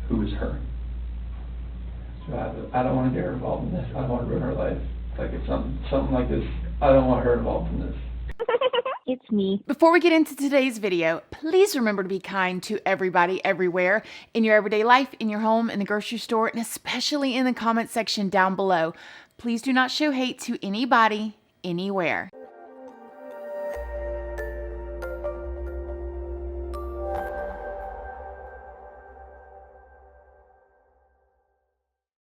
who is her. So I don't want to get her involved in this. I don't want to ruin her life. Like if something like this, I don't want her involved in this. It's me. Before we get into today's video, please remember to be kind to everybody, everywhere, in your everyday life, in your home, in the grocery store, and especially in the comment section down below. Please do not show hate to anybody, anywhere.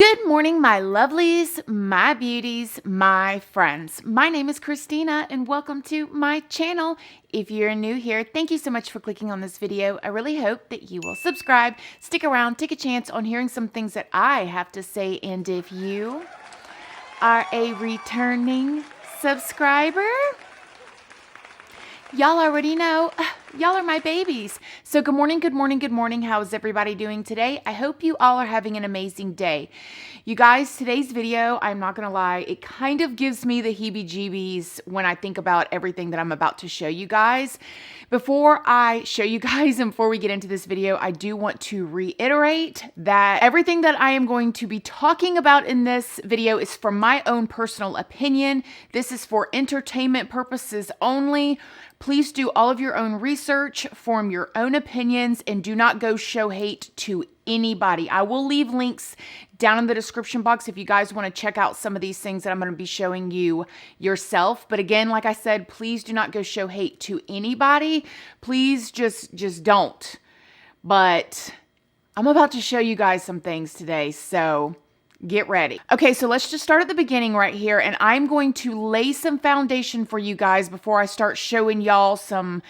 Good morning, my lovelies, my beauties, my friends. My name is Christina and welcome to my channel. If you're new here, thank you so much for clicking on this video. I really hope that you will subscribe, stick around, take a chance on hearing some things that I have to say. And if you are a returning subscriber, y'all already know, y'all are my babies. So good morning, good morning, good morning. How is everybody doing today? I hope you all are having an amazing day. You guys, today's video, I'm not gonna lie, it kind of gives me the heebie-jeebies when I think about everything that I'm about to show you guys. Before I show you guys and before we get into this video, I do want to reiterate that everything that I am going to be talking about in this video is from my own personal opinion. This is for entertainment purposes only. Please do all of your own research, form your own opinions, and do not go show hate to anybody. I will leave links down in the description box if you guys want to check out some of these things that I'm going to be showing you yourself. But again, like I said, please do not go show hate to anybody. Please just don't. But I'm about to show you guys some things today, so get ready. Okay, so let's just start at the beginning right here, and I'm going to lay some foundation for you guys before I start showing y'all some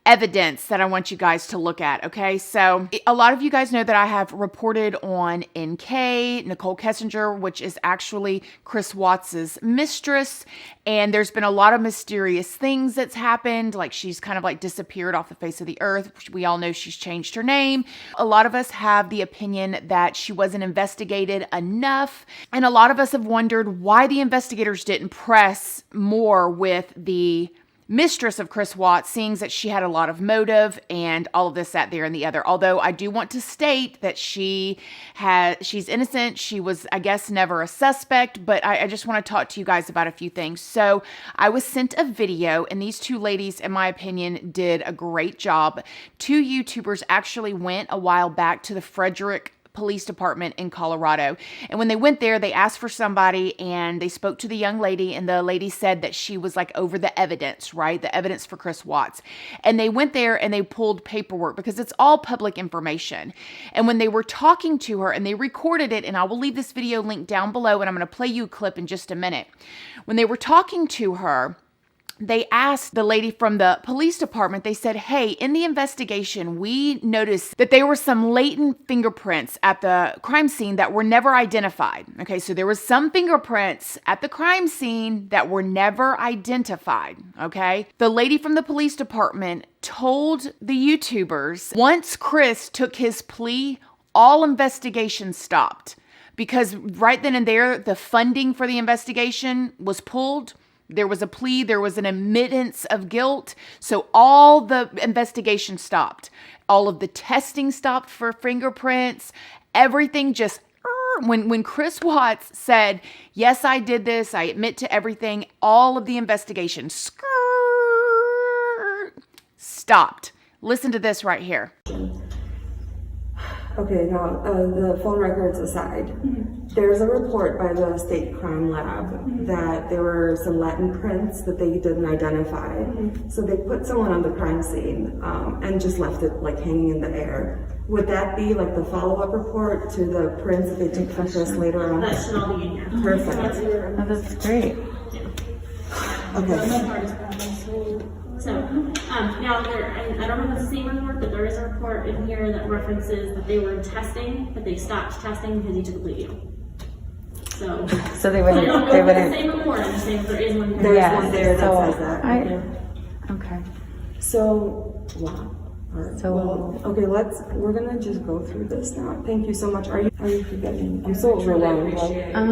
evidence that I want you guys to look at, okay? So a lot of you guys know that I have reported on NK, Nichol Kessinger, which is actually Chris Watts's mistress, and there's been a lot of mysterious things that's happened, like she's kind of like disappeared off the face of the earth. We all know she's changed her name. A lot of us have the opinion that she wasn't investigated enough, and a lot of us have wondered why the investigators didn't press more with the mistress of Chris Watts, seeing that she had a lot of motive and all of this, that, there, and the other. Although I do want to state that she's innocent. She was, I guess, never a suspect, but I just want to talk to you guys about a few things. So I was sent a video, and these two ladies, in my opinion, did a great job. Two YouTubers actually went a while back to the Frederick Police Department in Colorado. And when they went there, they asked for somebody and they spoke to the young lady, and the lady said that she was like over the evidence, right? The evidence for Chris Watts. And they went there and they pulled paperwork because it's all public information. And when they were talking to her and they recorded it, and I will leave this video link down below and I'm going to play you a clip in just a minute. When they were talking to her, they asked the lady from the police department, they said, hey, in the investigation, we noticed that there were some latent fingerprints at the crime scene that were never identified. Okay, so there was some fingerprints at the crime scene that were never identified, okay? The lady from the police department told the YouTubers, once Chris took his plea, all investigation stopped. Because right then and there, the funding for the investigation was pulled. There was a plea, there was an admittance of guilt, so all the investigation stopped. All of the testing stopped for fingerprints, everything just, when Chris Watts said, yes, I did this, I admit to everything, all of the investigation stopped. Listen to this right here. Okay, now the phone records aside, there's a report by the state crime lab that there were some Latin prints that they didn't identify. So they put someone on the crime scene and just left it like hanging in the air. Would that be like the follow-up report to the prints that they took from Chris later on? That should all be in here. Perfect. Oh, that's great. Okay. So, now I don't know if it's the same report, but there is a report in here that references that they were testing, but they stopped testing because he took a plea deal. So they I don't know wouldn't, if it's the same report, I'm just saying if there is one here. There's one there that says that. Okay. So, wow. All right. So, well, okay, we're gonna just go through this now. Thank you so much. Are you forgetting? I'm so overwhelmed. I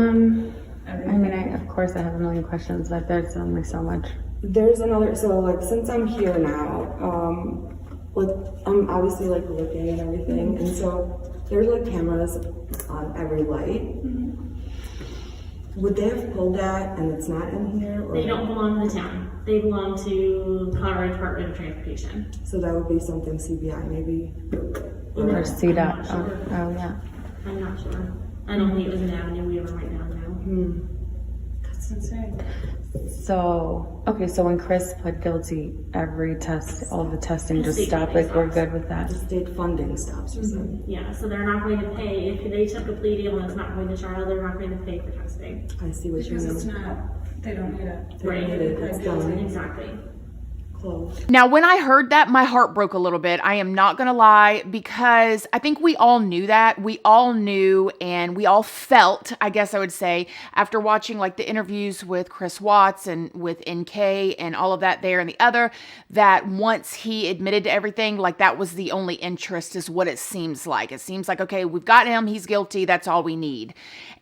mean, of course I have a million questions, but there's only so much. There's another, so like since I'm here now, like I'm obviously like looking and everything, and so there's like cameras on every light. Would they have pulled that and it's not in here? Or They don't belong to the town. They belong to Colorado Department of Transportation. So that would be something CBI maybe? Or CDOT. I'm not sure. Oh, yeah. I'm not sure. I don't think it was an avenue we ever went down now. That's insane. So, okay, so when Chris pled guilty, every test, all the testing just State stopped, funding like we're stops. good with that? The state funding stops, you said? Yeah, so they're not going to pay, if they took a plea deal and it's not going to trial, they're not going to pay for testing. I see what you Because it's mean. not, they don't need it. They need it, it's done, Exactly. closed. Now, when I heard that, my heart broke a little bit. I am not going to lie, because I think we all knew that. We all knew and we all felt, I guess I would say, after watching like the interviews with Chris Watts and with NK and all of that there and the other, that once he admitted to everything, like that was the only interest is what it seems like. It seems like, okay, we've got him, he's guilty, that's all we need.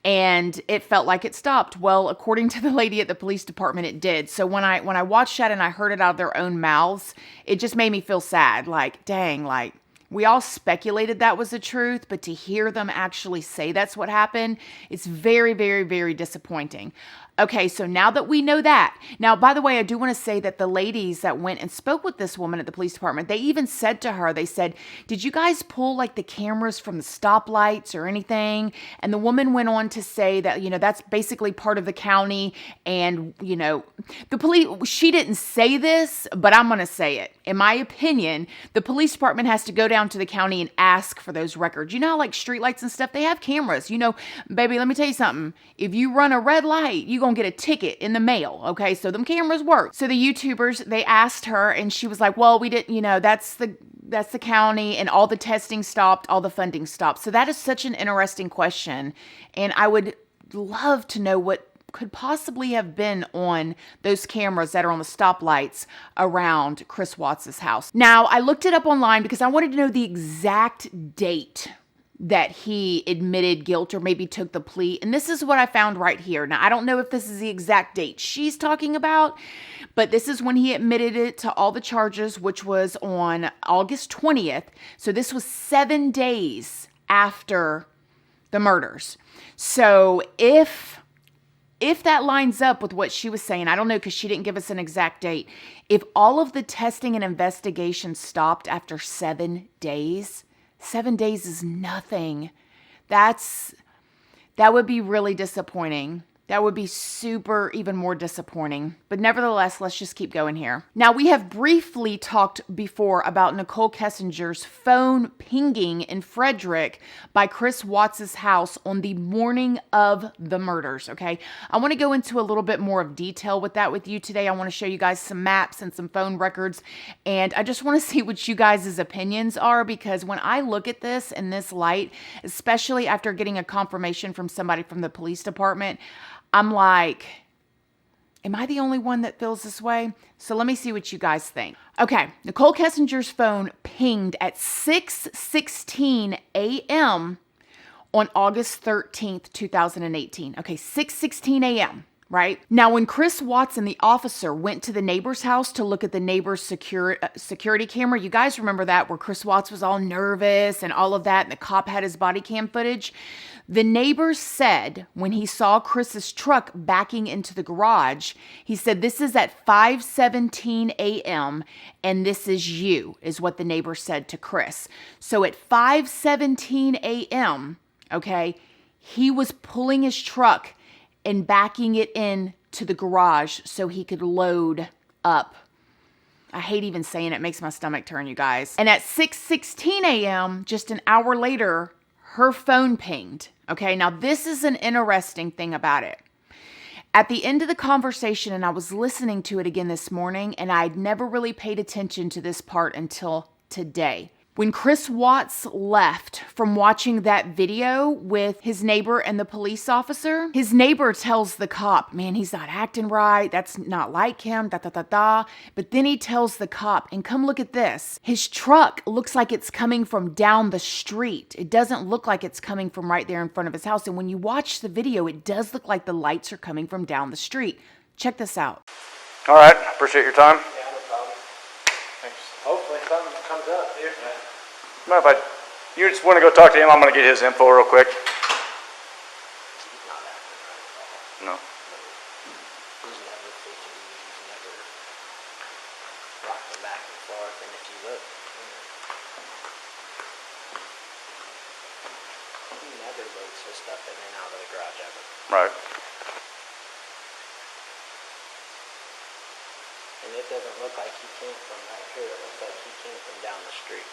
And it felt like it stopped. Well, according to the lady at the police department, it did. So when I watched that and I heard it out of their own mouths, it just made me feel sad. Like, dang, like we all speculated that was the truth, but to hear them actually say that's what happened, it's very, very, very disappointing. Okay, so now that we know that, now, by the way, I do want to say that the ladies that went and spoke with this woman at the police department, they even said to her, they said, did you guys pull like the cameras from the stoplights or anything? And the woman went on to say that, you know, that's basically part of the county. And, you know, the police, she didn't say this, but I'm going to say it. In my opinion, the police department has to go down to the county and ask for those records. You know, like streetlights and stuff, they have cameras. You know, baby, let me tell you something. If you run a red light, you're going to get a ticket in the mail. Okay, so them cameras work. So the YouTubers, they asked her and she was like, well, we didn't, you know, that's the county, and all the testing stopped, all the funding stopped. So that is such an interesting question. And I would love to know what could possibly have been on those cameras that are on the stoplights around Chris Watts' house. Now, I looked it up online because I wanted to know the exact date that he admitted guilt or maybe took the plea. And this is what I found right here. Now, I don't know if this is the exact date she's talking about, but this is when he admitted it to all the charges, which was on August 20th. So this was 7 days after the murders. So if that lines up with what she was saying, I don't know, because she didn't give us an exact date. If all of the testing and investigation stopped after 7 days, 7 days is nothing. That would be really disappointing. That would be super, even more disappointing. But nevertheless, let's just keep going here. Now, we have briefly talked before about Nichol Kessinger's phone pinging in Fredrick by Chris Watts' house on the morning of the murders, okay? I want to go into a little bit more of detail with that with you today. I want to show you guys some maps and some phone records, and I just want to see what you guys' opinions are, because when I look at this in this light, especially after getting a confirmation from somebody from the police department, I'm like, am I the only one that feels this way? So let me see what you guys think. Okay, Nichol Kessinger's phone pinged at 6:16 a.m. on August 13th, 2018. Okay, 6:16 a.m., right? Now, when Chris Watts and the officer went to the neighbor's house to look at the neighbor's security camera, you guys remember that, where Chris Watts was all nervous and all of that, and the cop had his body cam footage? The neighbor said when he saw Chris's truck backing into the garage, he said, this is at 5:17 a.m. and this is you, is what the neighbor said to Chris. So at 5:17 a.m., okay, he was pulling his truck and backing it in to the garage so he could load up. I hate even saying it, makes my stomach turn, you guys. And at 6:16 a.m., just an hour later, her phone pinged. Okay, now this is an interesting thing about it. At the end of the conversation, and I was listening to it again this morning, and I'd never really paid attention to this part until today. When Chris Watts left from watching that video with his neighbor and the police officer, his neighbor tells the cop, man, he's not acting right. That's not like him, da-da-da-da. But then he tells the cop, and come look at this. His truck looks like it's coming from down the street. It doesn't look like it's coming from right there in front of his house. And when you watch the video, it does look like the lights are coming from down the street. Check this out. All right, appreciate your time. Yeah, no problem. Thanks. Hopefully something comes up here. Mind if I You just want to go talk to him? I'm going to get his info real quick. No. He's never fidgety, he's never rocking back and forth, and if you look, he never loads his stuff in and out of the garage ever. Right. And it doesn't look like he came from right here, it looks like he came from down the street.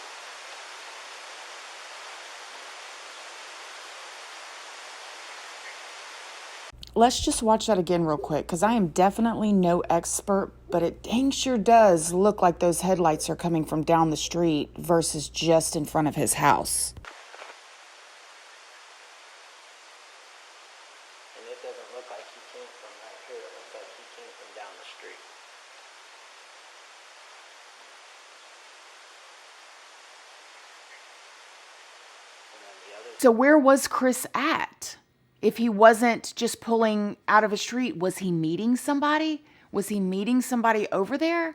Let's just watch that again real quick, because I am definitely no expert, but it dang sure does look like those headlights are coming from down the street versus just in front of his house. And it doesn't look like he came from right here, it looks like he came from down the street. And then the other So where was Chris at? If he wasn't just pulling out of a street, was he meeting somebody? Was he meeting somebody over there?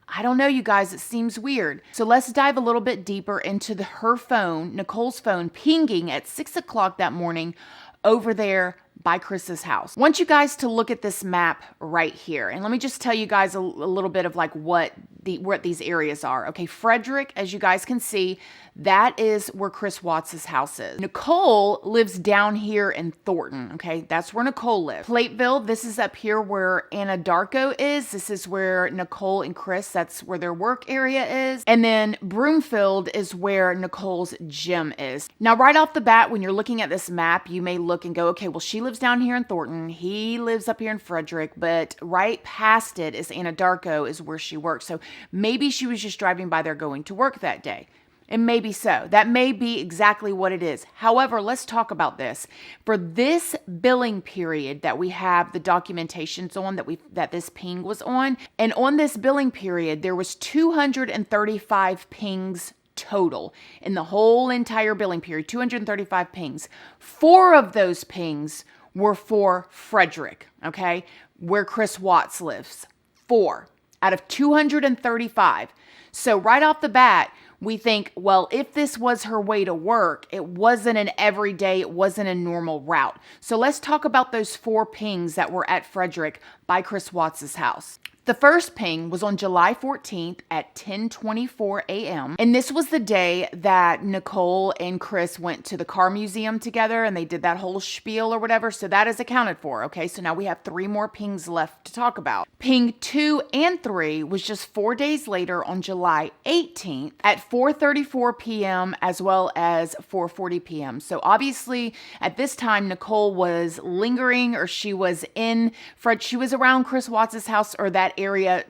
I don't know, you guys. It seems weird. So let's dive a little bit deeper into her phone, Nicole's phone, pinging at 6 o'clock that morning over there by Chris's house. I want you guys to look at this map right here. And let me just tell you guys a little bit of like what these areas are. Okay, Frederick, as you guys can see, that is where Chris Watts' house is. Nicole lives down here in Thornton. Okay, that's where Nicole lives. Plateville, this is up here where Anadarko is. This is where Nicole and Chris, that's where their work area is. And then Broomfield is where Nicole's gym is. Now, right off the bat, when you're looking at this map, you may look and go, okay, well, she lives down here in Thornton. He lives up here in Frederick, but right past it is Anadarko is where she works. So maybe she was just driving by there going to work that day. And maybe so. That may be exactly what it is. However, let's talk about this. For this billing period that we have the documentations on, that this ping was on, and on this billing period, there was 235 pings total in the whole entire billing period, 235 pings. 4 of those pings were for Frederick, okay, where Chris Watts lives. 4 out of 235. So right off the bat, we think, well, if this was her way to work, it wasn't an everyday, it wasn't a normal route. So let's talk about those 4 pings that were at Frederick by Chris Watts' house. The first ping was on July 14th at 10:24 a.m. And this was the day that Nicole and Chris went to the car museum together and they did that whole spiel or whatever. So that is accounted for. Okay, so now we have 3 more pings left to talk about. Ping 2 and 3 was just 4 days later on July 18th at 4:34 p.m. as well as 4:40 p.m. So obviously at this time, Nicole was lingering, or she was around Chris Watts' house or that area.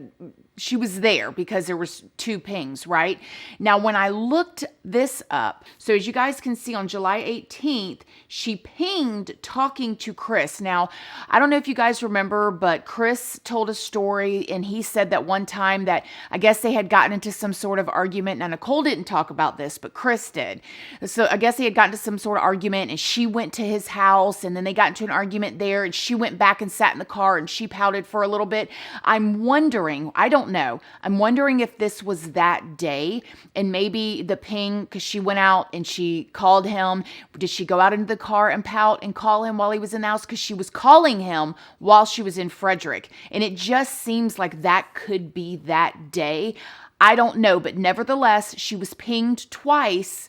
She was there because there was 2 pings, right? Now, when I looked this up, so as you guys can see on July 18th, she pinged talking to Chris. Now, I don't know if you guys remember, but Chris told a story and he said that one time that I guess they had gotten into some sort of argument. Now, Nicole didn't talk about this, but Chris did. So I guess they had gotten into some sort of argument and she went to his house and then they got into an argument there and she went back and sat in the car and she pouted for a little bit. I'm wondering, I don't know. I'm wondering if this was that day and maybe the ping, because she went out and she called him. Did she go out into the car and pout and call him while he was in the house? Because she was calling him while she was in Frederick. And it just seems like that could be that day. I don't know. But nevertheless, she was pinged twice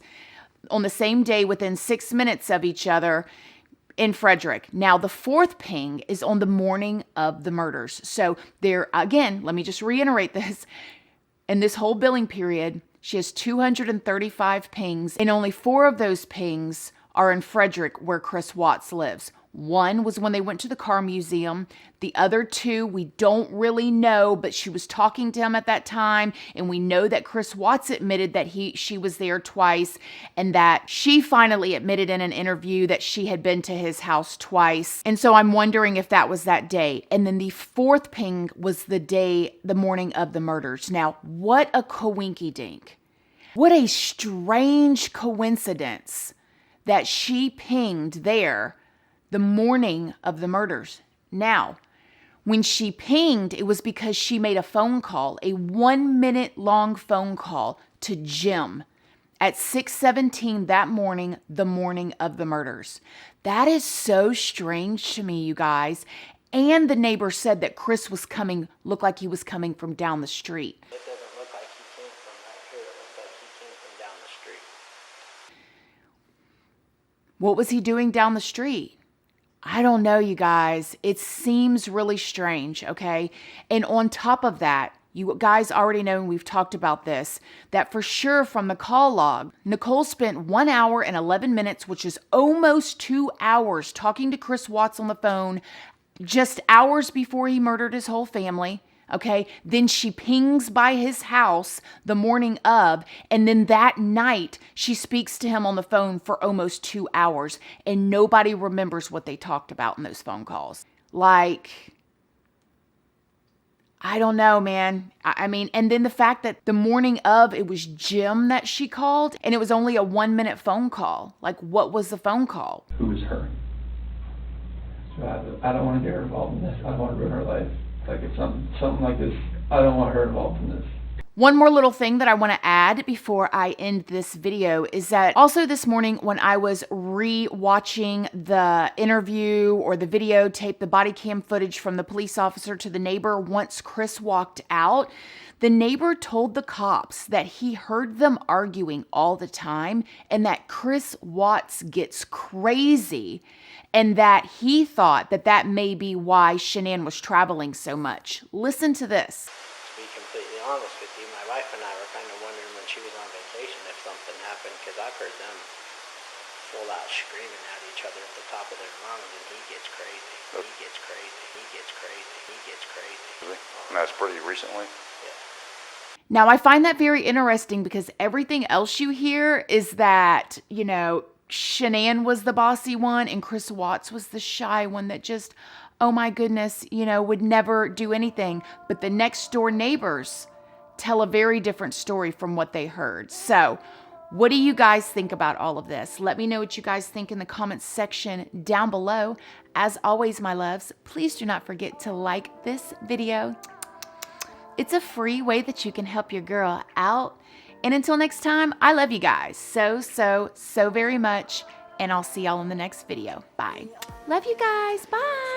on the same day within 6 minutes of each other in Frederick. Now, the 4th ping is on the morning of the murders. So there, again, let me just reiterate this. In this whole billing period, she has 235 pings, and only 4 of those pings are in Frederick, where Chris Watts lives. 1 was when they went to the car museum. The other 2, we don't really know, but she was talking to him at that time. And we know that Chris Watts admitted that she was there twice, and that she finally admitted in an interview that she had been to his house twice. And so I'm wondering if that was that day. And then the 4th ping was the morning of the murders. Now, what a coinky-dink. What a strange coincidence that she pinged there the morning of the murders. Now, when she pinged, it was because she made a phone call, a 1-minute long phone call to Jim at 6:17 that morning, the morning of the murders. That is so strange to me, you guys. And the neighbor said that Chris looked like he was coming from down the street. It doesn't look like he came from right here. It looks like he came from down the street. What was he doing down the street? I don't know, you guys. It seems really strange, okay? And on top of that, you guys already know, and we've talked about this, that for sure from the call log, Nichol spent 1 hour and 11 minutes, which is almost 2 hours, talking to Chris Watts on the phone just hours before he murdered his whole family. Okay, then she pings by his house the morning of, and then that night she speaks to him on the phone for almost 2 hours, and nobody remembers what they talked about in those phone calls. Like, I don't know, man. I mean, and then the fact that the morning of, it was Jim that she called, and it was only a 1-minute phone call. Like, what was the phone call? Who was her? So I don't want to get her involved in this. I don't want to ruin her life. Like it's something like this, I don't want her involved in this. One more little thing that I want to add before I end this video is that also this morning when I was re-watching the interview or the videotape, the body cam footage from the police officer to the neighbor once Chris walked out, the neighbor told the cops that he heard them arguing all the time and that Chris Watts gets crazy and that he thought that that may be why Shanann was traveling so much. Listen to this. To be completely honest with you, my wife and I were kind of wondering when she was on vacation if something happened, because I've heard them full out screaming at each other at the top of their lungs, and he gets crazy. He gets crazy. He gets crazy. He gets crazy. And that's pretty recently? Yeah. Now, I find that very interesting because everything else you hear is that, you know, Shanann was the bossy one and Chris Watts was the shy one that just, oh my goodness, you know, would never do anything. But the next door neighbors tell a very different story from what they heard. So what do you guys think about all of this? Let me know what you guys think in the comments section down below. As always, my loves, please do not forget to like this video. It's a free way that you can help your girl out. And until next time, I love you guys so very much. And I'll see y'all in the next video. Bye. Love you guys. Bye.